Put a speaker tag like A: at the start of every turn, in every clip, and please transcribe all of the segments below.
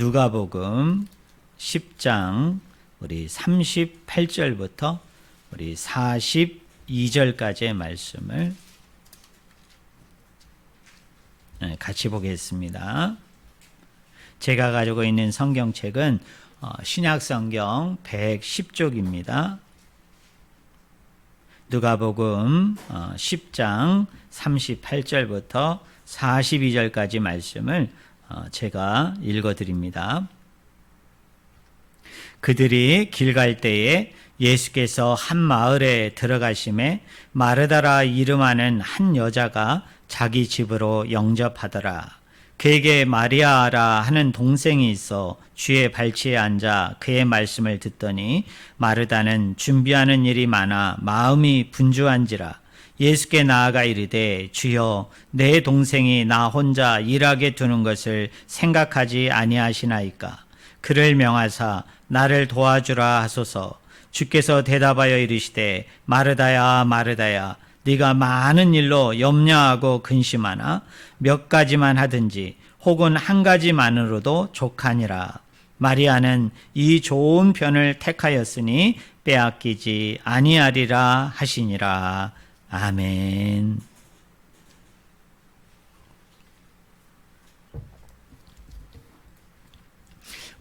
A: 누가복음 10장 우리 38절부터 우리 42절까지의 말씀을 같이 보겠습니다. 제가 가지고 있는 성경책은 신약성경 110쪽입니다. 누가복음 10장 38절부터 42절까지 말씀을 제가 읽어드립니다. 그들이 길 갈 때에 예수께서 한 마을에 들어가심에 마르다라 이름하는 한 여자가 자기 집으로 영접하더라. 그에게 마리아라 하는 동생이 있어 주의 발치에 앉아 그의 말씀을 듣더니 마르다는 준비하는 일이 많아 마음이 분주한지라. 예수께 나아가 이르되 주여 내 동생이 나 혼자 일하게 두는 것을 생각하지 아니하시나이까. 그를 명하사 나를 도와주라 하소서. 주께서 대답하여 이르시되 마르다야 마르다야 네가 많은 일로 염려하고 근심하나 몇 가지만 하든지 혹은 한 가지만으로도 족하니라. 마리아는 이 좋은 편을 택하였으니 빼앗기지 아니하리라 하시니라. 아멘.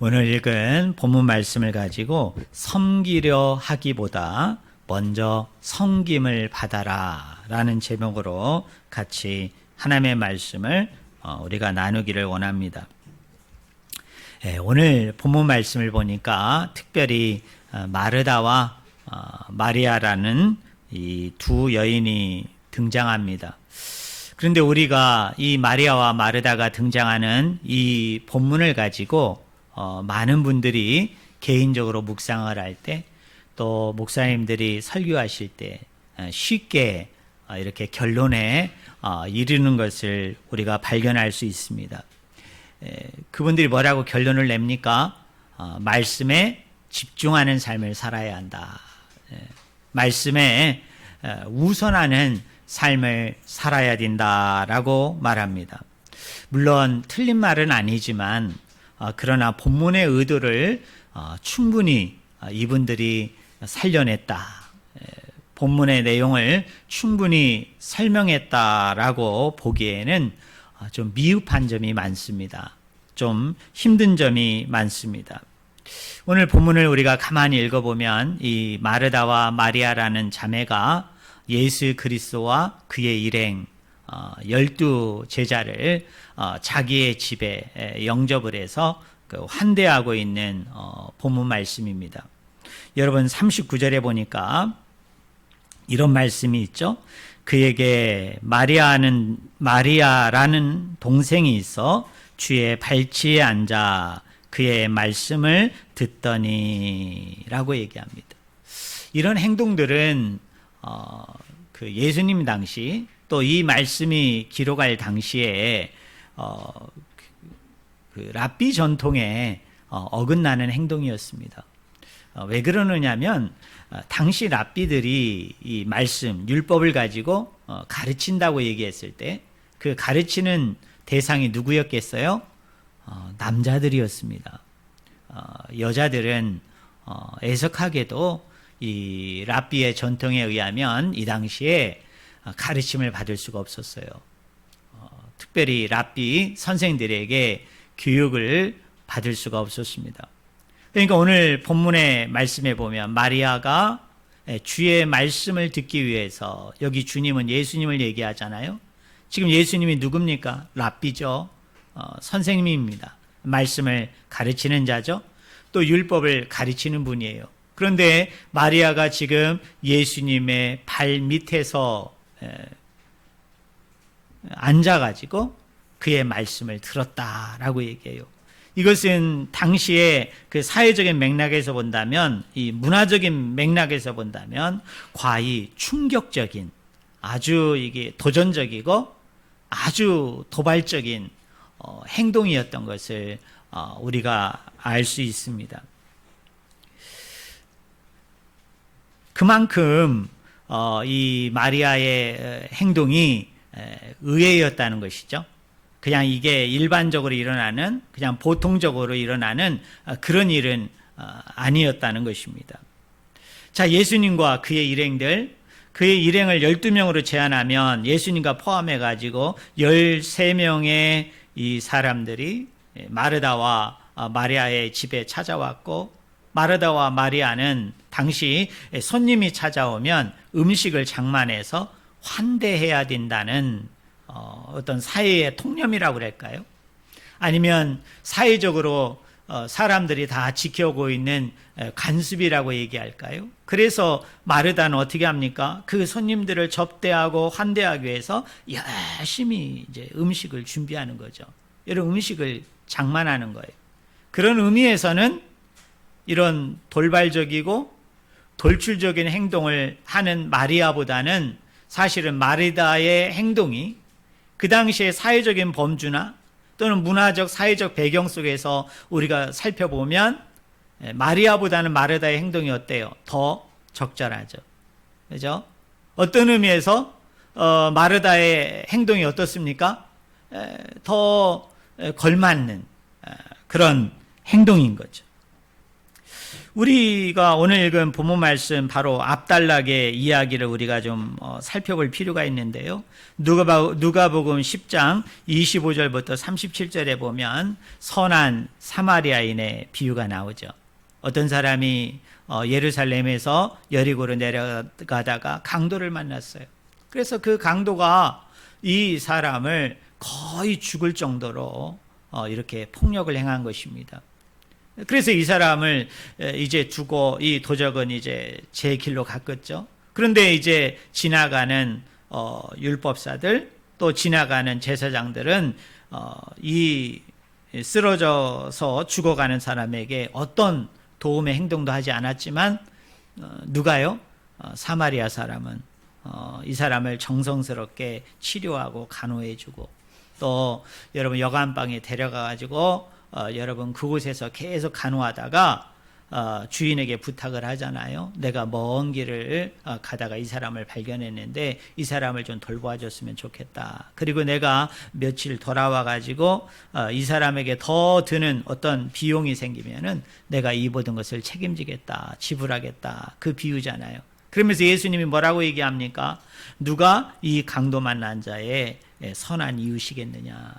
A: 오늘 읽은 본문 말씀을 가지고 섬기려 하기보다 먼저 섬김을 받아라 라는 제목으로 같이 하나님의 말씀을 우리가 나누기를 원합니다. 오늘 본문 말씀을 보니까 특별히 마르다와 마리아라는 이 두 여인이 등장합니다. 그런데 우리가 이 마리아와 마르다가 등장하는 이 본문을 가지고 많은 분들이 개인적으로 묵상을 할 때 또 목사님들이 설교하실 때 쉽게 이렇게 결론에 이르는 것을 우리가 발견할 수 있습니다. 그분들이 뭐라고 결론을 냅니까? 말씀에 집중하는 삶을 살아야 한다. 말씀에 우선하는 삶을 살아야 된다라고 말합니다. 물론 틀린 말은 아니지만 그러나 본문의 의도를 충분히 이분들이 살려냈다. 본문의 내용을 충분히 설명했다라고 보기에는 좀 미흡한 점이 많습니다. 좀 힘든 점이 많습니다. 오늘 본문을 우리가 가만히 읽어보면 이 마르다와 마리아라는 자매가 예수 그리스도와 그의 일행 12제자를 자기의 집에 영접을 해서 환대하고 있는 본문 말씀입니다. 여러분 39절에 보니까 이런 말씀이 있죠. 그에게 마리아라는 동생이 있어 주의 발치에 앉아 그의 말씀을 듣더니 라고 얘기합니다. 이런 행동들은 그 예수님 당시 또 이 말씀이 기록할 당시에 그 랍비 전통에 어긋나는 행동이었습니다. 왜 그러느냐면 당시 랍비들이 이 말씀, 율법을 가지고 가르친다고 얘기했을 때 그 가르치는 대상이 누구였겠어요? 남자들이었습니다. 여자들은 애석하게도 이 랍비의 전통에 의하면 이 당시에 가르침을 받을 수가 없었어요. 특별히 랍비 선생들에게 교육을 받을 수가 없었습니다. 그러니까 오늘 본문의 말씀에 보면 마리아가 주의 말씀을 듣기 위해서, 여기 주님은 예수님을 얘기하잖아요. 지금 예수님이 누굽니까? 랍비죠. 선생님입니다. 말씀을 가르치는 자죠. 또 율법을 가르치는 분이에요. 그런데 마리아가 지금 예수님의 발 밑에서 앉아가지고 그의 말씀을 들었다라고 얘기해요. 이것은 당시에 그 사회적인 맥락에서 본다면, 이 문화적인 맥락에서 본다면 과히 충격적인, 아주 이게 도전적이고 아주 도발적인 행동이었던 것을 우리가 알 수 있습니다. 그만큼 이 마리아의 행동이 의외였다는 것이죠. 그냥 이게 일반적으로 일어나는, 그냥 보통적으로 일어나는 그런 일은 아니었다는 것입니다. 자, 예수님과 그의 일행들, 그의 일행을 12명으로 제한하면 예수님과 포함해가지고 13명의 이 사람들이 마르다와 마리아의 집에 찾아왔고, 마르다와 마리아는 당시 손님이 찾아오면 음식을 장만해서 환대해야 된다는 어떤 사회의 통념이라고 그럴까요? 아니면 사회적으로 사람들이 다 지켜오고 있는 관습이라고 얘기할까요? 그래서 마르다는 어떻게 합니까? 그 손님들을 접대하고 환대하기 위해서 열심히 이제 음식을 준비하는 거죠. 이런 음식을 장만하는 거예요. 그런 의미에서는 이런 돌발적이고 돌출적인 행동을 하는 마리아보다는 사실은 마르다의 행동이 그 당시의 사회적인 범주나 또는 문화적, 사회적 배경 속에서 우리가 살펴보면 마리아보다는 마르다의 행동이 어때요? 더 적절하죠. 그죠? 어떤 의미에서 마르다의 행동이 어떻습니까? 더 걸맞는 그런 행동인 거죠. 우리가 오늘 읽은 본문 말씀 바로 앞단락의 이야기를 우리가 좀 살펴볼 필요가 있는데요. 누가복음 10장 25절부터 37절에 보면 선한 사마리아인의 비유가 나오죠. 어떤 사람이 예루살렘에서 여리고로 내려가다가 강도를 만났어요. 그래서 그 강도가 이 사람을 거의 죽을 정도로 이렇게 폭력을 행한 것입니다. 그래서 이 사람을 이제 두고 이 도적은 이제 제 길로 갔겠죠. 그런데 이제 지나가는 율법사들 또 지나가는 제사장들은 이 쓰러져서 죽어가는 사람에게 어떤 도움의 행동도 하지 않았지만 누가요? 사마리아 사람은 이 사람을 정성스럽게 치료하고 간호해주고 또 여러분 여관방에 데려가가지고 여러분 그곳에서 계속 간호하다가 주인에게 부탁을 하잖아요. 내가 먼 길을 가다가 이 사람을 발견했는데 이 사람을 좀 돌봐줬으면 좋겠다. 그리고 내가 며칠 돌아와 가지고 이 사람에게 더 드는 어떤 비용이 생기면은 내가 이 모든 것을 책임지겠다, 지불하겠다. 그 비유잖아요. 그러면서 예수님이 뭐라고 얘기합니까? 누가 이 강도 만난 자의 선한 이웃이겠느냐.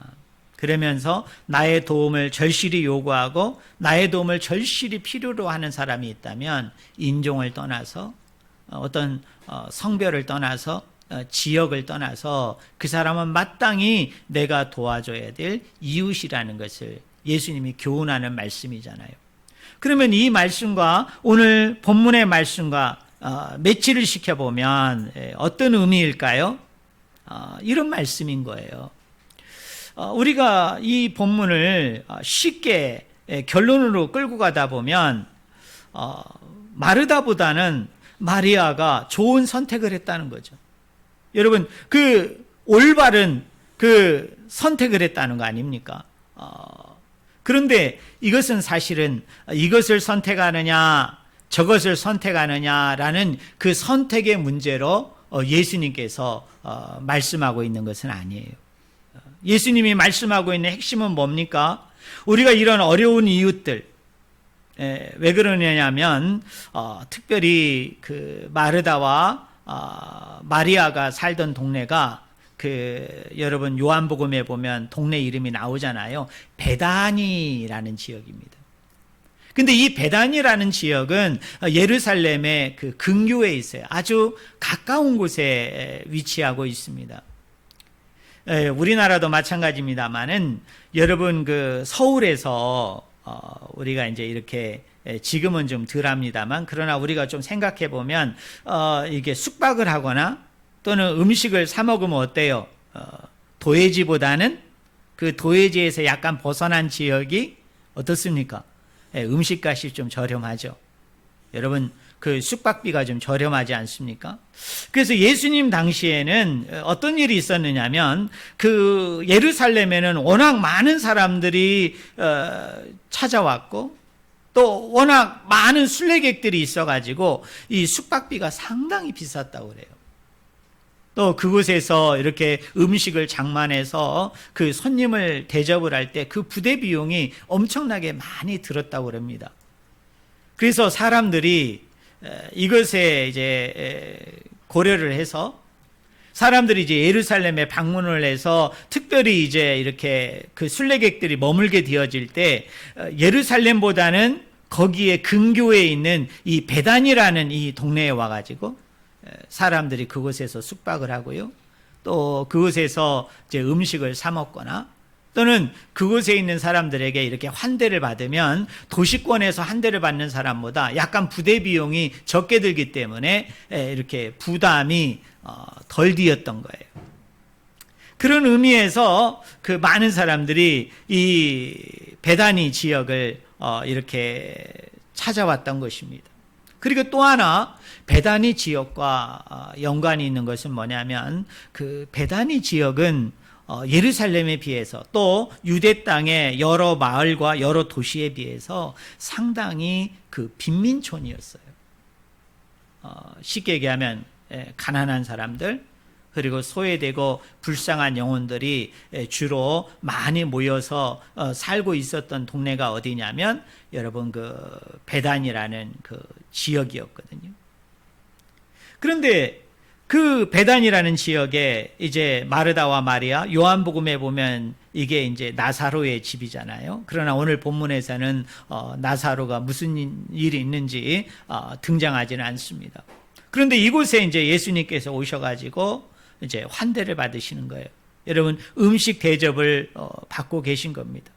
A: 그러면서 나의 도움을 절실히 요구하고 나의 도움을 절실히 필요로 하는 사람이 있다면 인종을 떠나서 어떤 성별을 떠나서 지역을 떠나서 그 사람은 마땅히 내가 도와줘야 될 이웃이라는 것을 예수님이 교훈하는 말씀이잖아요. 그러면 이 말씀과 오늘 본문의 말씀과 매치를 시켜보면 어떤 의미일까요? 이런 말씀인 거예요. 우리가 이 본문을 쉽게 결론으로 끌고 가다 보면 마르다보다는 마리아가 좋은 선택을 했다는 거죠. 여러분 그 올바른 그 선택을 했다는 거 아닙니까? 그런데 이것은 사실은 이것을 선택하느냐 저것을 선택하느냐라는 그 선택의 문제로 예수님께서 말씀하고 있는 것은 아니에요. 예수님이 말씀하고 있는 핵심은 뭡니까? 우리가 이런 어려운 이웃들, 왜 그러냐면 특별히 그 마르다와 마리아가 살던 동네가 여러분 요한복음에 보면 동네 이름이 나오잖아요. 베다니라는 지역입니다. 근데 이 베다니라는 지역은 예루살렘의 그 근교에 있어요. 아주 가까운 곳에 위치하고 있습니다. 우리나라도 마찬가지입니다만은 여러분 그 서울에서 우리가 이제 이렇게 지금은 좀 덜합니다만 그러나 우리가 좀 생각해 보면 이게 숙박을 하거나 또는 음식을 사 먹으면 어때요? 도회지보다는 그 도회지에서 약간 벗어난 지역이 어떻습니까? 음식값이 좀 저렴하죠. 여러분 그 숙박비가 좀 저렴하지 않습니까? 그래서 예수님 당시에는 어떤 일이 있었느냐면 그 예루살렘에는 워낙 많은 사람들이 찾아왔고 또 워낙 많은 순례객들이 있어가지고 이 숙박비가 상당히 비쌌다고 그래요. 또 그곳에서 이렇게 음식을 장만해서 그 손님을 대접을 할 때 그 부대 비용이 엄청나게 많이 들었다고 그럽니다. 그래서 사람들이 이것에 이제 고려를 해서 사람들이 이제 예루살렘에 방문을 해서 특별히 이제 이렇게 그 순례객들이 머물게 되어질 때 예루살렘보다는 거기에 근교에 있는 이 베단이라는 이 동네에 와가지고 사람들이 그곳에서 숙박을 하고요. 또 그곳에서 이제 음식을 사 먹거나 또는 그곳에 있는 사람들에게 이렇게 환대를 받으면 도시권에서 환대를 받는 사람보다 약간 부대 비용이 적게 들기 때문에 이렇게 부담이 덜 드었던 거예요. 그런 의미에서 그 많은 사람들이 이 베다니 지역을 이렇게 찾아왔던 것입니다. 그리고 또 하나 베다니 지역과 연관이 있는 것은 뭐냐면 그 베다니 지역은 예루살렘에 비해서 또 유대 땅의 여러 마을과 여러 도시에 비해서 상당히 그 빈민촌이었어요. 쉽게 얘기하면 가난한 사람들 그리고 소외되고 불쌍한 영혼들이 주로 많이 모여서 살고 있었던 동네가 어디냐면 여러분 그 베단이라는 그 지역이었거든요. 그런데 그 베단이라는 지역에 이제 마르다와 마리아, 요한복음에 보면 이게 이제 나사로의 집이잖아요. 그러나 오늘 본문에서는 나사로가 무슨 일이 있는지 등장하지는 않습니다. 그런데 이곳에 이제 예수님께서 오셔가지고 이제 환대를 받으시는 거예요. 여러분 음식 대접을 받고 계신 겁니다.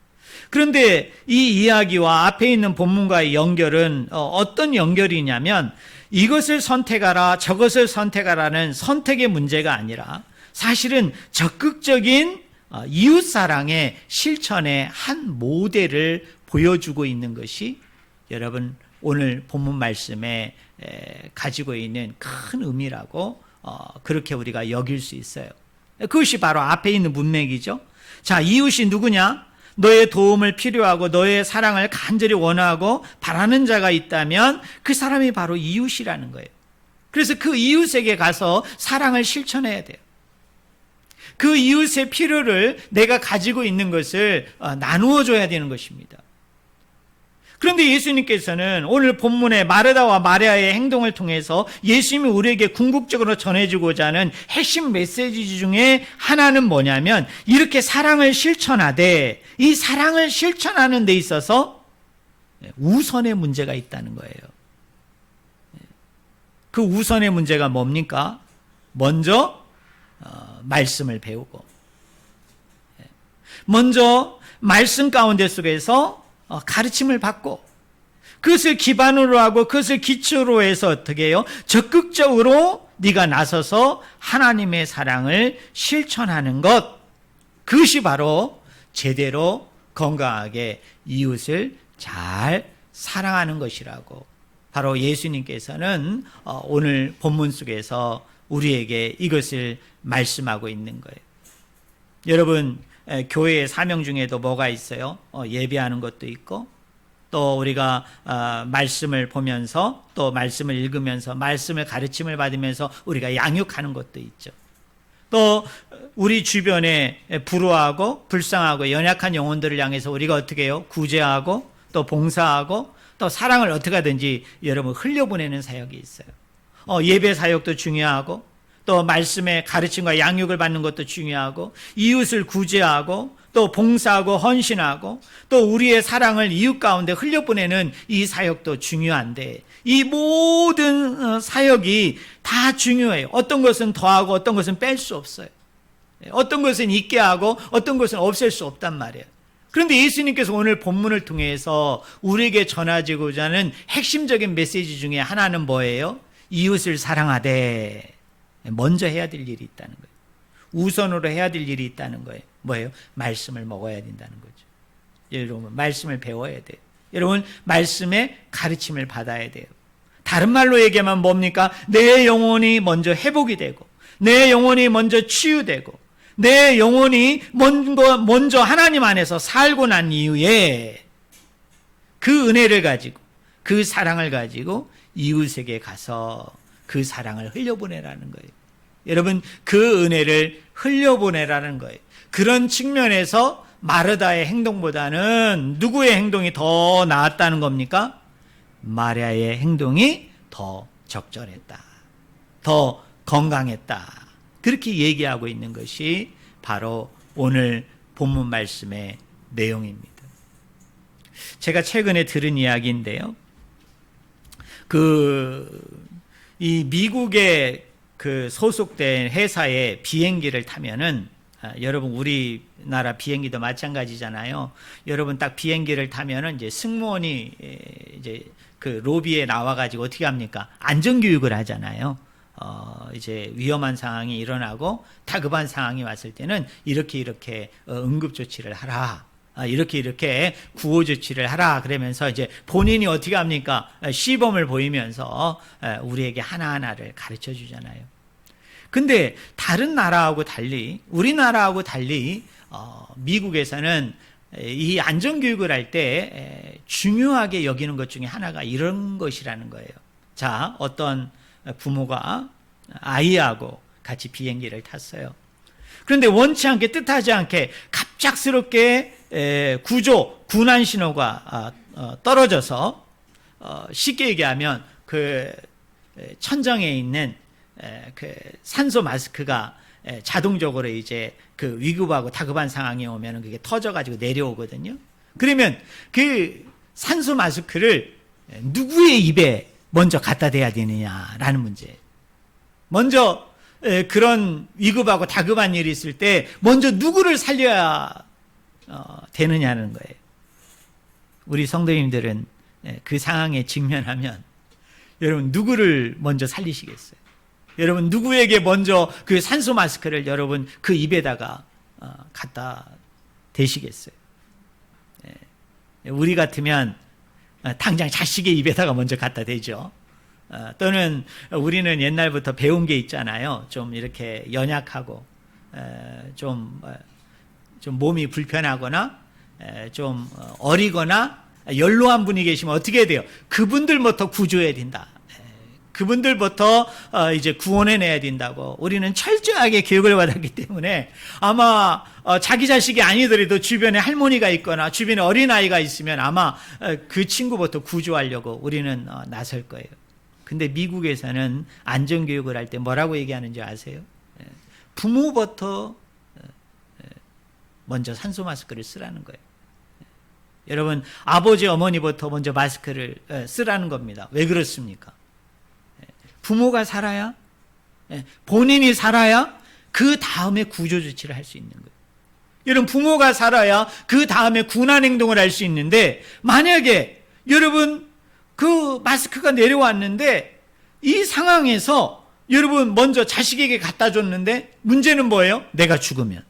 A: 그런데 이 이야기와 앞에 있는 본문과의 연결은 어떤 연결이냐면 이것을 선택하라 저것을 선택하라는 선택의 문제가 아니라 사실은 적극적인 이웃사랑의 실천의 한 모델을 보여주고 있는 것이 여러분 오늘 본문 말씀에 가지고 있는 큰 의미라고 그렇게 우리가 여길 수 있어요. 그것이 바로 앞에 있는 문맥이죠. 자, 이웃이 누구냐? 너의 도움을 필요하고 너의 사랑을 간절히 원하고 바라는 자가 있다면 그 사람이 바로 이웃이라는 거예요. 그래서 그 이웃에게 가서 사랑을 실천해야 돼요. 그 이웃의 필요를 내가 가지고 있는 것을 나누어 줘야 되는 것입니다. 그런데 예수님께서는 오늘 본문의 마르다와 마리아의 행동을 통해서 예수님이 우리에게 궁극적으로 전해주고자 하는 핵심 메시지 중에 하나는 뭐냐면 이렇게 사랑을 실천하되 이 사랑을 실천하는 데 있어서 우선의 문제가 있다는 거예요. 그 우선의 문제가 뭡니까? 먼저 말씀을 배우고 먼저 말씀 가운데 속에서 가르침을 받고 그것을 기반으로 하고 그것을 기초로 해서 어떻게 해요? 적극적으로 네가 나서서 하나님의 사랑을 실천하는 것, 그것이 바로 제대로 건강하게 이웃을 잘 사랑하는 것이라고 바로 예수님께서는 오늘 본문 속에서 우리에게 이것을 말씀하고 있는 거예요. 여러분 교회의 사명 중에도 뭐가 있어요? 예배하는 것도 있고 또 우리가 말씀을 보면서 또 말씀을 읽으면서 말씀을 가르침을 받으면서 우리가 양육하는 것도 있죠. 또 우리 주변에 불우하고 불쌍하고 연약한 영혼들을 향해서 우리가 어떻게 해요? 구제하고 또 봉사하고 또 사랑을 어떻게 하든지 여러분 흘려보내는 사역이 있어요. 예배 사역도 중요하고 또 말씀의 가르침과 양육을 받는 것도 중요하고 이웃을 구제하고 또 봉사하고 헌신하고 또 우리의 사랑을 이웃 가운데 흘려보내는 이 사역도 중요한데 이 모든 사역이 다 중요해요. 어떤 것은 더하고 어떤 것은 뺄 수 없어요. 어떤 것은 있게 하고 어떤 것은 없앨 수 없단 말이에요. 그런데 예수님께서 오늘 본문을 통해서 우리에게 전하고자 하는 핵심적인 메시지 중에 하나는 뭐예요? 이웃을 사랑하되 먼저 해야 될 일이 있다는 거예요. 우선으로 해야 될 일이 있다는 거예요. 뭐예요? 말씀을 먹어야 된다는 거죠. 여러분 말씀을 배워야 돼요. 여러분 말씀의 가르침을 받아야 돼요. 다른 말로 얘기하면 뭡니까? 내 영혼이 먼저 회복이 되고 내 영혼이 먼저 치유되고 내 영혼이 먼저 하나님 안에서 살고 난 이후에 그 은혜를 가지고 그 사랑을 가지고 이웃에게 가서 그 사랑을 흘려보내라는 거예요. 여러분, 그 은혜를 흘려보내라는 거예요. 그런 측면에서 마르다의 행동보다는 누구의 행동이 더 나았다는 겁니까? 마리아의 행동이 더 적절했다, 더 건강했다, 그렇게 얘기하고 있는 것이 바로 오늘 본문 말씀의 내용입니다. 제가 최근에 들은 이야기인데요, 이 미국의 그 소속된 회사의 비행기를 타면은, 여러분 우리나라 비행기도 마찬가지잖아요. 여러분 딱 비행기를 타면은 이제 승무원이 이제 그 로비에 나와가지고 어떻게 합니까? 안전교육을 하잖아요. 이제 위험한 상황이 일어나고 다급한 상황이 왔을 때는 이렇게 응급조치를 하라, 이렇게 구호조치를 하라, 그러면서 이제 본인이 어떻게 합니까? 시범을 보이면서 우리에게 하나하나를 가르쳐 주잖아요. 근데 다른 나라하고 달리, 우리나라하고 달리 미국에서는 이 안전교육을 할 때 중요하게 여기는 것 중에 하나가 이런 것이라는 거예요. 자, 어떤 부모가 아이하고 같이 비행기를 탔어요. 그런데 원치 않게, 뜻하지 않게 갑작스럽게 군안 신호가 떨어져서, 쉽게 얘기하면 그 천장에 있는 그 산소 마스크가 자동적으로 이제 그 위급하고 다급한 상황이 오면 그게 터져가지고 내려오거든요. 그러면 그 산소 마스크를 누구의 입에 먼저 갖다 대야 되느냐라는 문제예요. 먼저 그런 위급하고 다급한 일이 있을 때 먼저 누구를 살려야 되느냐는 거예요. 우리 성도님들은 그 상황에 직면하면 여러분 누구를 먼저 살리시겠어요? 여러분 누구에게 먼저 그 산소 마스크를 여러분 그 입에다가 갖다 대시겠어요? 우리 같으면 당장 자식의 입에다가 먼저 갖다 대죠. 또는 우리는 옛날부터 배운 게 있잖아요. 좀 이렇게 연약하고 좀 몸이 불편하거나 좀 어리거나 연로한 분이 계시면 어떻게 해야 돼요? 그분들부터 구조해야 된다. 그분들부터 이제 구원해내야 된다고 우리는 철저하게 교육을 받았기 때문에, 아마 자기 자식이 아니더라도 주변에 할머니가 있거나 주변에 어린아이가 있으면 아마 그 친구부터 구조하려고 우리는 나설 거예요. 근데 미국에서는 안전교육을 할 때 뭐라고 얘기하는지 아세요? 부모부터 먼저 산소 마스크를 쓰라는 거예요. 여러분, 아버지 어머니부터 먼저 마스크를 쓰라는 겁니다. 왜 그렇습니까? 부모가 살아야, 본인이 살아야 그 다음에 구조조치를 할 수 있는 거예요. 여러분, 부모가 살아야 그 다음에 군안 행동을 할 수 있는데, 만약에 여러분 그 마스크가 내려왔는데 이 상황에서 여러분 먼저 자식에게 갖다 줬는데 문제는 뭐예요? 내가 죽으면,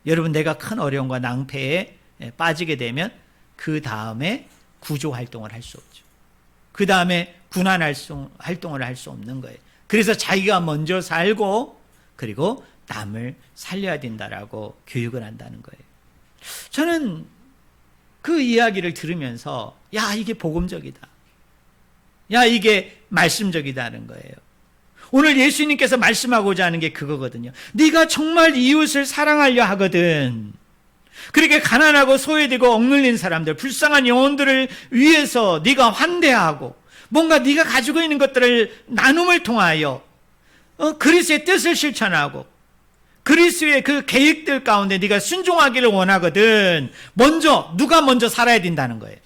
A: 여러분 내가 큰 어려움과 낭패에 빠지게 되면 그 다음에 구조 활동을 할 수 없죠. 그 다음에 군안 활동을 할 수 없는 거예요. 그래서 자기가 먼저 살고 그리고 남을 살려야 된다라고 교육을 한다는 거예요. 저는 그 이야기를 들으면서 야, 이게 복음적이다, 야, 이게 말씀적이다는 거예요. 오늘 예수님께서 말씀하고자 하는 게 그거거든요. 네가 정말 이웃을 사랑하려 하거든, 그렇게 가난하고 소외되고 억눌린 사람들, 불쌍한 영혼들을 위해서 네가 환대하고 뭔가 네가 가지고 있는 것들을 나눔을 통하여 그리스도의 뜻을 실천하고 그리스도의 그 계획들 가운데 네가 순종하기를 원하거든. 누가 먼저 살아야 된다는 거예요?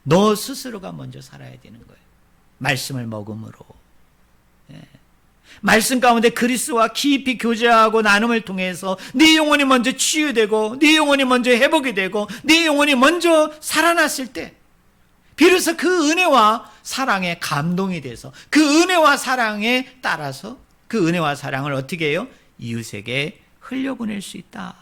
A: 너 스스로가 먼저 살아야 되는 거예요. 말씀을 먹음으로. 말씀 가운데 그리스도와 깊이 교제하고 나눔을 통해서 네 영혼이 먼저 치유되고 네 영혼이 먼저 회복이 되고 네 영혼이 먼저 살아났을 때 비로소 그 은혜와 사랑에 감동이 돼서 그 은혜와 사랑에 따라서 그 은혜와 사랑을 어떻게 해요? 이웃에게 흘려보낼 수 있다.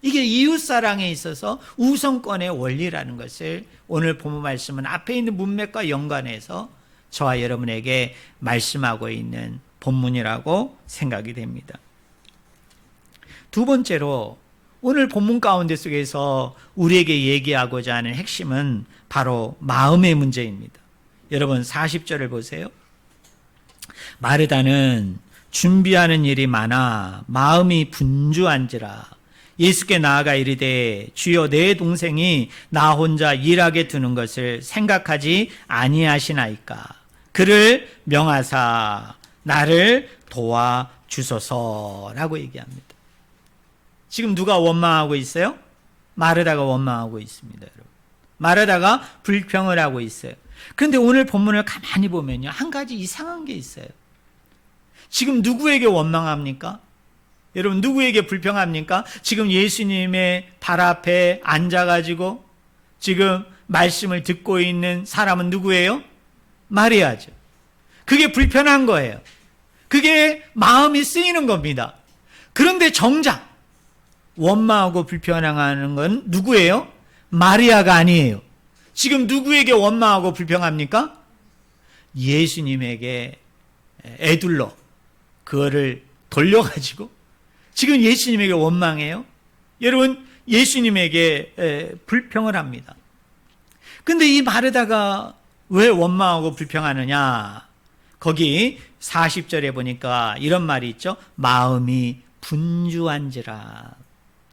A: 이게 이웃사랑에 있어서 우선권의 원리라는 것을 오늘 본문 말씀은 앞에 있는 문맥과 연관해서 저와 여러분에게 말씀하고 있는 본문이라고 생각이 됩니다. 두 번째로 오늘 본문 가운데 속에서 우리에게 얘기하고자 하는 핵심은 바로 마음의 문제입니다. 여러분 40절을 보세요. 마르다는 준비하는 일이 많아 마음이 분주한지라 예수께 나아가 이르되 주여 내 동생이 나 혼자 일하게 두는 것을 생각하지 아니하시나이까. 그를 명하사 나를 도와주소서라고 얘기합니다. 지금 누가 원망하고 있어요? 마르다가 원망하고 있습니다, 여러분. 마르다가 불평을 하고 있어요. 그런데 오늘 본문을 가만히 보면요, 한 가지 이상한 게 있어요. 지금 누구에게 원망합니까? 여러분, 누구에게 불평합니까? 지금 예수님의 발 앞에 앉아가지고 지금 말씀을 듣고 있는 사람은 누구예요? 마리아죠. 그게 불편한 거예요. 그게 마음이 쓰이는 겁니다. 그런데 정작 원망하고 불평하는 건 누구예요? 마리아가 아니에요. 지금 누구에게 원망하고 불평합니까? 예수님에게 애둘러 그거를 돌려가지고 지금 예수님에게 원망해요. 여러분, 예수님에게 불평을 합니다. 근데 이 마르다가 왜 원망하고 불평하느냐? 거기 40절에 보니까 이런 말이 있죠. 마음이 분주한지라.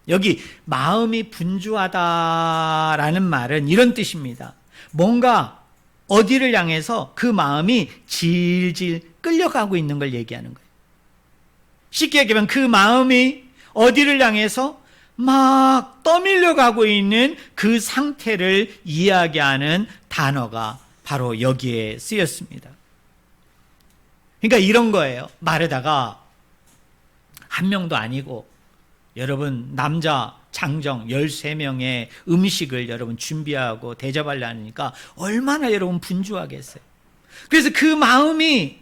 A: 여기 마음이 분주하다라는 말은 이런 뜻입니다. 뭔가 어디를 향해서 그 마음이 질질 끌려가고 있는 걸 얘기하는 거예요. 쉽게 얘기하면 그 마음이 어디를 향해서 막 떠밀려가고 있는 그 상태를 이야기하는 단어가 바로 여기에 쓰였습니다. 그러니까 이런 거예요. 마르다가 한 명도 아니고 여러분 남자 장정 13명의 음식을 여러분 준비하고 대접하려니까 얼마나 여러분 분주하겠어요. 그래서 그 마음이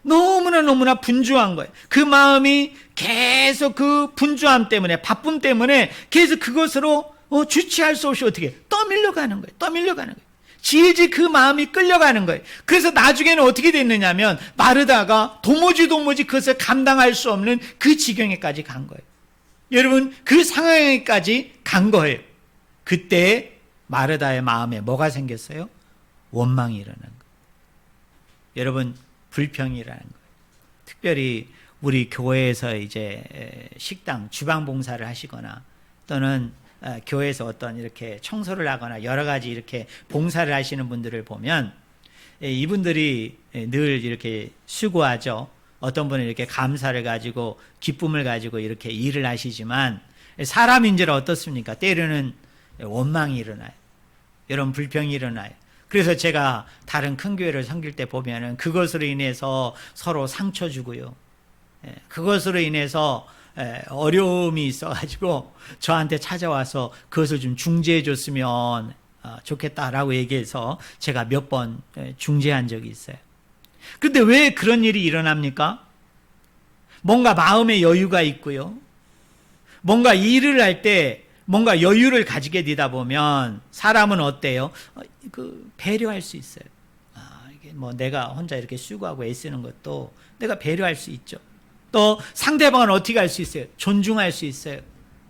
A: 너무나 분주한 거예요. 그 마음이 계속 그 분주함 때문에 바쁨 때문에 계속 그것으로 주체할 수 없이 어떻게 떠밀려가는 거예요. 떠밀려가는 거예요. 질질 그 마음이 끌려가는 거예요. 그래서 나중에는 어떻게 됐느냐면 마르다가 도무지 그것을 감당할 수 없는 그 지경에까지 간 거예요. 여러분, 그 상황에까지 간 거예요. 그때 마르다의 마음에 뭐가 생겼어요? 원망이 일어난 거예요. 여러분, 불평이라는 거예요. 특별히 우리 교회에서 이제 식당 주방 봉사를 하시거나 또는 교회에서 어떤 이렇게 청소를 하거나 여러 가지 이렇게 봉사를 하시는 분들을 보면 이분들이 늘 이렇게 수고하죠. 어떤 분은 이렇게 감사를 가지고 기쁨을 가지고 이렇게 일을 하시지만 사람인지라 어떻습니까? 때로는 원망이 일어나요. 여러분, 불평이 일어나요. 그래서 제가 다른 큰 교회를 섬길 때 보면은 그것으로 인해서 서로 상처 주고요. 그것으로 인해서 어려움이 있어가지고 저한테 찾아와서 그것을 좀 중재해 줬으면 좋겠다라고 얘기해서 제가 몇 번 중재한 적이 있어요. 그런데 왜 그런 일이 일어납니까? 뭔가 마음의 여유가 있고요. 뭔가 일을 할 때 뭔가 여유를 가지게 되다 보면 사람은 어때요? 배려할 수 있어요. 이게 뭐 내가 혼자 이렇게 수고하고 애쓰는 것도 내가 배려할 수 있죠. 또 상대방은 어떻게 할 수 있어요? 존중할 수 있어요.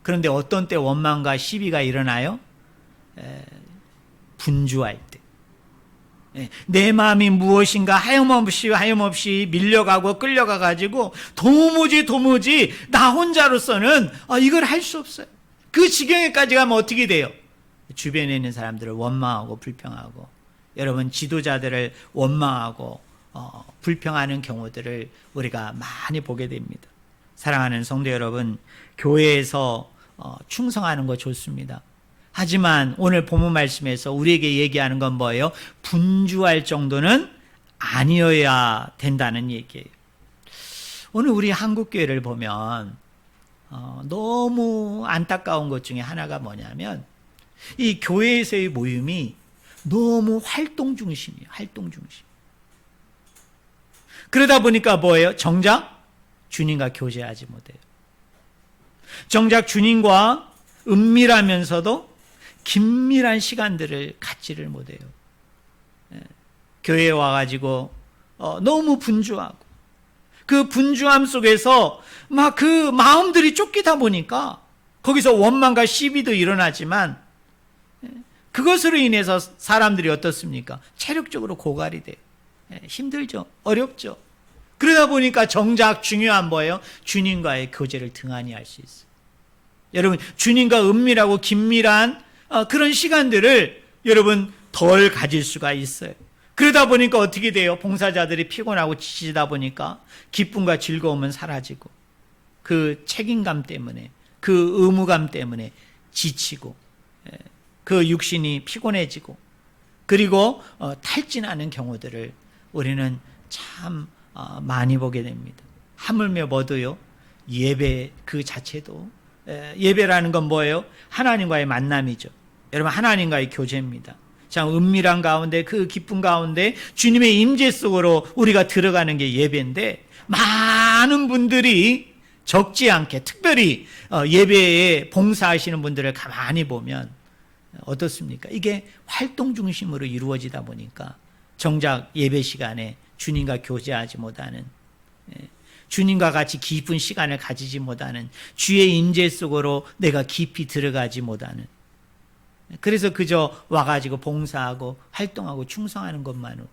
A: 그런데 어떤 때 원망과 시비가 일어나요? 분주할 때. 내 마음이 무엇인가 하염없이 밀려가고 끌려가가지고 도무지 나 혼자로서는 이걸 할 수 없어요. 그 지경에까지 가면 어떻게 돼요? 주변에 있는 사람들을 원망하고 불평하고 여러분 지도자들을 원망하고 불평하는 경우들을 우리가 많이 보게 됩니다. 사랑하는 성도 여러분, 교회에서 충성하는 거 좋습니다. 하지만 오늘 본문 말씀에서 우리에게 얘기하는 건 뭐예요? 분주할 정도는 아니어야 된다는 얘기예요. 오늘 우리 한국교회를 보면 너무 안타까운 것 중에 하나가 뭐냐면 이 교회에서의 모임이 너무 활동 중심이에요. 활동 중심. 그러다 보니까 뭐예요? 정작 주님과 교제하지 못해요. 정작 주님과 은밀하면서도 긴밀한 시간들을 갖지를 못해요. 교회에 와가지고 너무 분주하고 그 분주함 속에서 막 그 마음들이 쫓기다 보니까 거기서 원망과 시비도 일어나지만 그것으로 인해서 사람들이 어떻습니까? 체력적으로 고갈이 돼요. 힘들죠. 어렵죠. 그러다 보니까 정작 중요한 뭐예요? 주님과의 교제를 등한히 할 수 있어요. 여러분, 주님과 은밀하고 긴밀한 그런 시간들을 여러분 덜 가질 수가 있어요. 그러다 보니까 어떻게 돼요? 봉사자들이 피곤하고 지치다 보니까 기쁨과 즐거움은 사라지고 그 책임감 때문에, 그 의무감 때문에 지치고 그 육신이 피곤해지고 그리고 탈진하는 경우들을 우리는 참 많이 보게 됩니다. 하물며 뭐도요? 예배 그 자체도, 예배라는 건 뭐예요? 하나님과의 만남이죠. 여러분, 하나님과의 교제입니다. 참 은밀한 가운데, 그 기쁨 가운데 주님의 임재 속으로 우리가 들어가는 게 예배인데, 많은 분들이 적지 않게 특별히 예배에 봉사하시는 분들을 가만히 보면 어떻습니까? 이게 활동 중심으로 이루어지다 보니까 정작 예배 시간에 주님과 교제하지 못하는, 주님과 같이 깊은 시간을 가지지 못하는, 주의 임재 속으로 내가 깊이 들어가지 못하는, 그래서 그저 와가지고 봉사하고 활동하고 충성하는 것만으로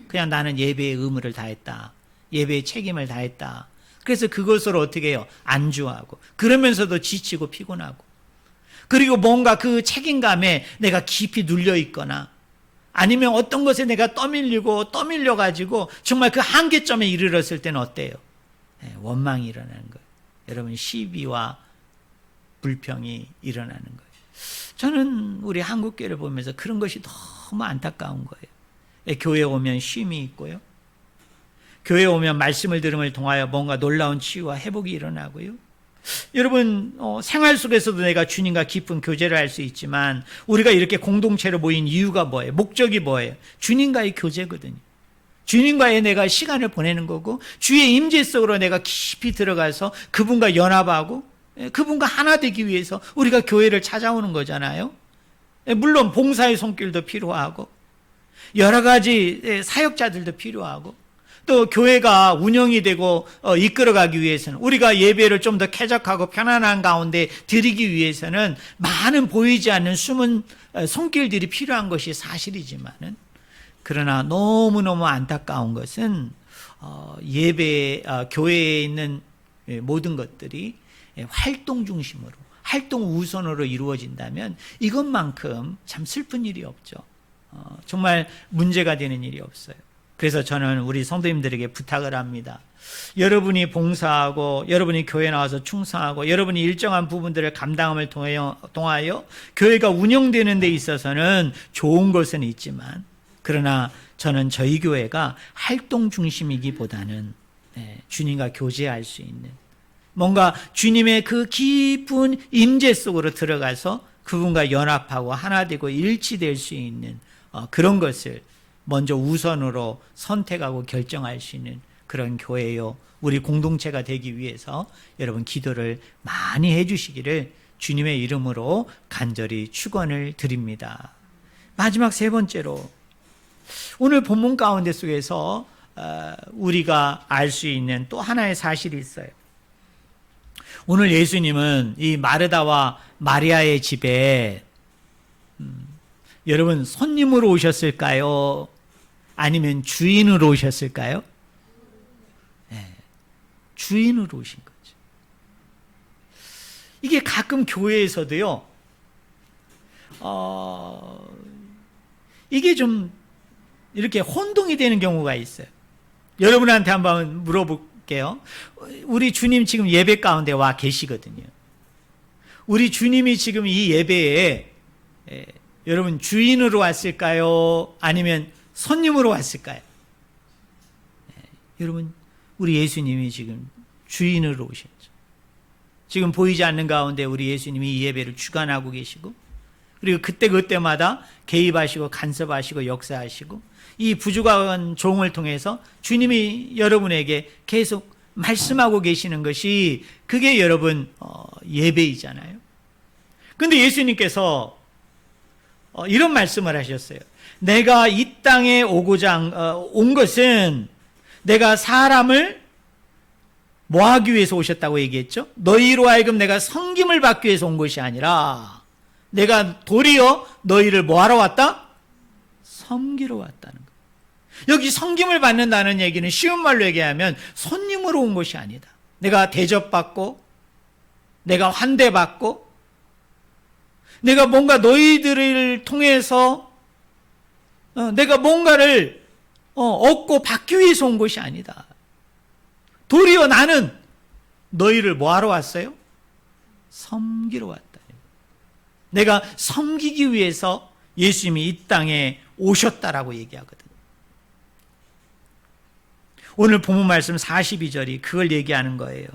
A: 그냥 나는 예배의 의무를 다했다, 예배의 책임을 다했다. 그래서 그것으로 어떻게 해요? 안주하고 그러면서도 지치고 피곤하고, 그리고 뭔가 그 책임감에 내가 깊이 눌려 있거나 아니면 어떤 것에 내가 떠밀려가지고 정말 그 한계점에 이르렀을 때는 어때요? 원망이 일어나는 거예요. 여러분, 시비와 불평이 일어나는 거예요. 저는 우리 한국교회를 보면서 그런 것이 너무 안타까운 거예요. 교회 오면 쉼이 있고요. 교회 오면 말씀을 들음을 통하여 뭔가 놀라운 치유와 회복이 일어나고요. 여러분, 생활 속에서도 내가 주님과 깊은 교제를 할 수 있지만 우리가 이렇게 공동체로 모인 이유가 뭐예요? 목적이 뭐예요? 주님과의 교제거든요. 주님과의 내가 시간을 보내는 거고, 주의 임재 속으로 내가 깊이 들어가서 그분과 연합하고 그분과 하나 되기 위해서 우리가 교회를 찾아오는 거잖아요. 물론 봉사의 손길도 필요하고 여러 가지 사역자들도 필요하고, 또 교회가 운영이 되고 이끌어가기 위해서는, 우리가 예배를 좀 더 쾌적하고 편안한 가운데 드리기 위해서는 많은 보이지 않는 숨은 손길들이 필요한 것이 사실이지만은, 그러나 너무너무 안타까운 것은 교회에 있는 모든 것들이 활동 중심으로, 활동 우선으로 이루어진다면 이것만큼 참 슬픈 일이 없죠. 정말 문제가 되는 일이 없어요. 그래서 저는 우리 성도님들에게 부탁을 합니다. 여러분이 봉사하고 여러분이 교회 나와서 충성하고 여러분이 일정한 부분들을 감당함을 통하여 교회가 운영되는 데 있어서는 좋은 것은 있지만, 그러나 저는 저희 교회가 활동 중심이기보다는 주님과 교제할 수 있는, 뭔가 주님의 그 깊은 임재 속으로 들어가서 그분과 연합하고 하나 되고 일치될 수 있는 그런 것을 먼저 우선으로 선택하고 결정할 수 있는 그런 교회요, 우리 공동체가 되기 위해서 여러분 기도를 많이 해주시기를 주님의 이름으로 간절히 축원을 드립니다. 마지막 세 번째로, 오늘 본문 가운데 속에서 우리가 알 수 있는 또 하나의 사실이 있어요. 오늘 예수님은 이 마르다와 마리아의 집에 여러분 손님으로 오셨을까요? 아니면 주인으로 오셨을까요? 네, 주인으로 오신 거죠. 이게 가끔 교회에서도요, 이게 좀 이렇게 혼동이 되는 경우가 있어요. 여러분한테 한번 물어볼게요. 우리 주님 지금 예배 가운데 와 계시거든요. 우리 주님이 지금 이 예배에 여러분 주인으로 왔을까요? 아니면 손님으로 왔을까요? 여러분, 우리 예수님이 지금 주인으로 오셨죠. 지금 보이지 않는 가운데 우리 예수님이 이 예배를 주관하고 계시고, 그리고 그때마다 개입하시고 간섭하시고 역사하시고, 이 부족한 종을 통해서 주님이 여러분에게 계속 말씀하고 계시는 것이, 그게 여러분 예배이잖아요. 그런데 예수님께서 이런 말씀을 하셨어요. 내가 이 땅에 온 것은 내가 사람을 뭐 하기 위해서 오셨다고 얘기했죠? 너희로 하여금 내가 섬김을 받기 위해서 온 것이 아니라 내가 도리어 너희를 뭐 하러 왔다? 섬기러 왔다는 거예요. 여기 섬김을 받는다는 얘기는 쉬운 말로 얘기하면 손님으로 온 것이 아니다. 내가 대접받고, 내가 환대받고, 내가 뭔가 너희들을 통해서 내가 뭔가를 얻고 받기 위해서 온 것이 아니다. 도리어 나는 너희를 뭐하러 왔어요? 섬기러 왔다. 내가 섬기기 위해서 예수님이 이 땅에 오셨다라고 얘기하거든요. 오늘 본문 말씀 42절이 그걸 얘기하는 거예요.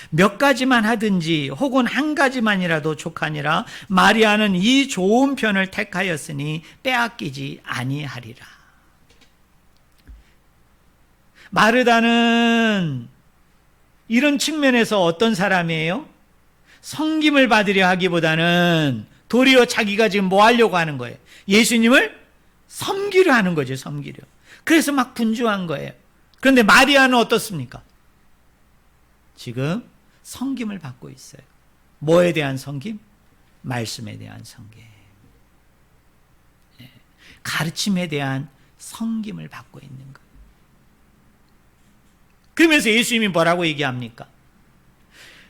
A: 몇 가지만 하든지 혹은 한 가지만이라도 족하니라. 마리아는 이 좋은 편을 택하였으니 빼앗기지 아니하리라. 마르다는 이런 측면에서 어떤 사람이에요? 섬김을 받으려 하기보다는 도리어 자기가 지금 뭐 하려고 하는 거예요? 예수님을 섬기려 하는 거죠. 섬기려. 그래서 막 분주한 거예요. 그런데 마리아는 어떻습니까? 지금 섬김을 받고 있어요. 뭐에 대한 섬김? 말씀에 대한 섬김. 가르침에 대한 섬김을 받고 있는 거예요. 그러면서 예수님이 뭐라고 얘기합니까?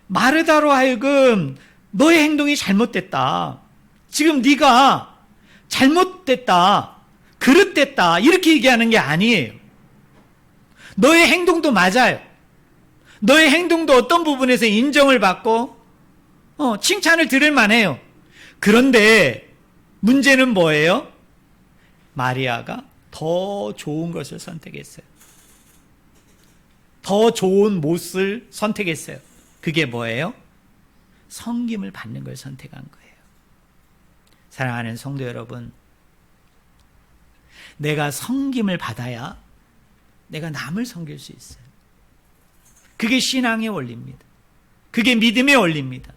A: 마르다로 하여금 너의 행동이 잘못됐다. 지금 네가 잘못됐다. 그릇됐다. 이렇게 얘기하는 게 아니에요. 너의 행동도 맞아요. 너의 행동도 어떤 부분에서 인정을 받고 칭찬을 들을 만해요. 그런데 문제는 뭐예요? 마리아가 더 좋은 것을 선택했어요. 더 좋은 못을 선택했어요. 그게 뭐예요? 섬김을 받는 걸 선택한 거예요. 사랑하는 성도 여러분, 내가 섬김을 받아야 내가 남을 섬길 수 있어요. 그게 신앙의 원리입니다. 그게 믿음의 원리입니다.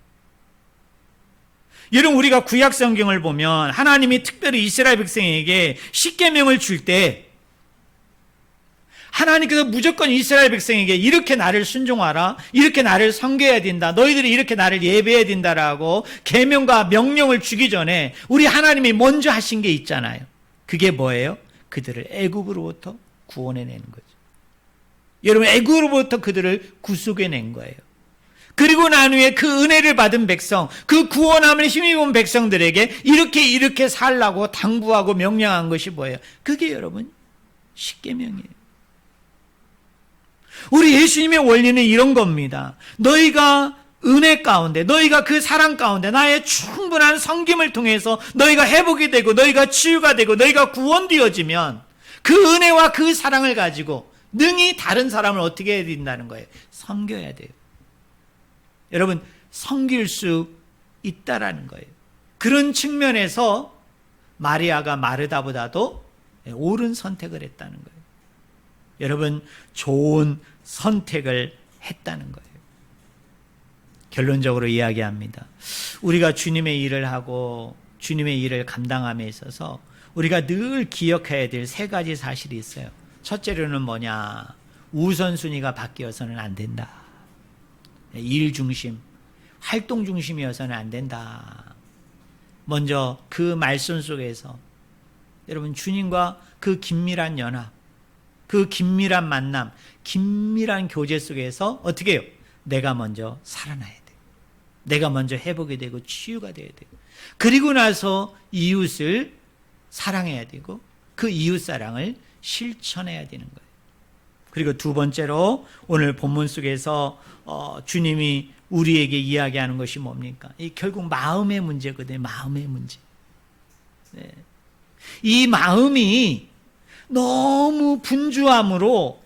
A: 여러분, 우리가 구약 성경을 보면 하나님이 특별히 이스라엘 백성에게 십계명을 줄 때 하나님께서 무조건 이스라엘 백성에게 이렇게 나를 순종하라, 이렇게 나를 섬겨야 된다, 너희들이 이렇게 나를 예배해야 된다라고 계명과 명령을 주기 전에 우리 하나님이 먼저 하신 게 있잖아요. 그게 뭐예요? 그들을 애굽으로부터 구원해내는 거죠. 여러분, 애굽으로부터 그들을 구속해낸 거예요. 그리고 난 후에 그 은혜를 받은 백성, 그 구원함을 힘입은 백성들에게 이렇게 살라고 당부하고 명령한 것이 뭐예요? 그게 여러분 십계명이에요. 우리 예수님의 원리는 이런 겁니다. 너희가 은혜 가운데, 너희가 그 사랑 가운데 나의 충분한 섬김을 통해서 너희가 회복이 되고 너희가 치유가 되고 너희가 구원되어지면 그 은혜와 그 사랑을 가지고 능히 다른 사람을 어떻게 해야 된다는 거예요? 섬겨야 돼요. 여러분, 섬길 수 있다라는 거예요. 그런 측면에서 마리아가 마르다보다도 옳은 선택을 했다는 거예요. 여러분, 좋은 선택을 했다는 거예요. 결론적으로 이야기합니다. 우리가 주님의 일을 하고 주님의 일을 감당함에 있어서 우리가 늘 기억해야 될 세 가지 사실이 있어요. 첫째로는 뭐냐? 우선순위가 바뀌어서는 안 된다. 일 중심, 활동 중심이어서는 안 된다. 먼저 그 말씀 속에서 여러분, 주님과 그 긴밀한 연합, 그 긴밀한 만남, 긴밀한 교제 속에서 어떻게 해요? 내가 먼저 살아나야 돼요. 내가 먼저 회복이 되고 치유가 돼야 돼요. 그리고 나서 이웃을 사랑해야 되고 그 이웃 사랑을 실천해야 되는 거예요. 그리고 두 번째로 오늘 본문 속에서 주님이 우리에게 이야기하는 것이 뭡니까? 결국 마음의 문제거든요. 마음의 문제. 네. 이 마음이 너무 분주함으로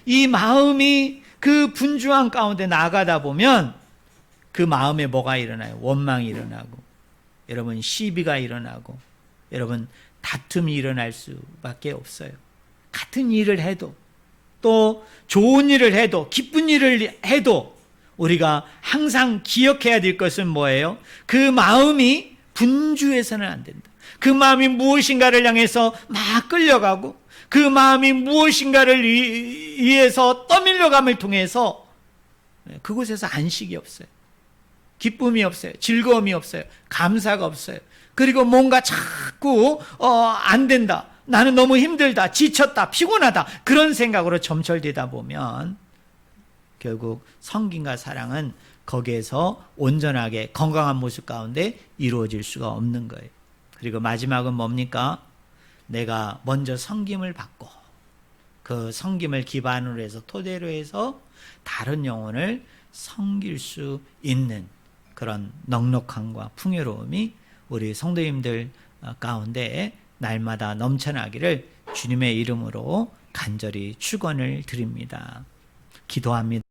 A: 이 마음이 그 분주함 가운데 나가다 보면 그 마음에 뭐가 일어나요? 원망이 일어나고, 여러분 시비가 일어나고, 여러분 다툼이 일어날 수밖에 없어요. 같은 일을 해도, 또 좋은 일을 해도, 기쁜 일을 해도 우리가 항상 기억해야 될 것은 뭐예요? 그 마음이 분주해서는 안 된다. 그 마음이 무엇인가를 향해서 막 끌려가고, 그 마음이 무엇인가를 위해서 떠밀려감을 통해서 그곳에서 안식이 없어요. 기쁨이 없어요. 즐거움이 없어요. 감사가 없어요. 그리고 뭔가 자꾸 안 된다. 나는 너무 힘들다, 지쳤다, 피곤하다, 그런 생각으로 점철되다 보면 결국 성김과 사랑은 거기에서 온전하게 건강한 모습 가운데 이루어질 수가 없는 거예요. 그리고 마지막은 뭡니까? 내가 먼저 섬김을 받고 그 섬김을 기반으로 해서 토대로 해서 다른 영혼을 섬길 수 있는 그런 넉넉함과 풍요로움이 우리 성도님들 가운데 날마다 넘쳐나기를 주님의 이름으로 간절히 축원을 드립니다. 기도합니다.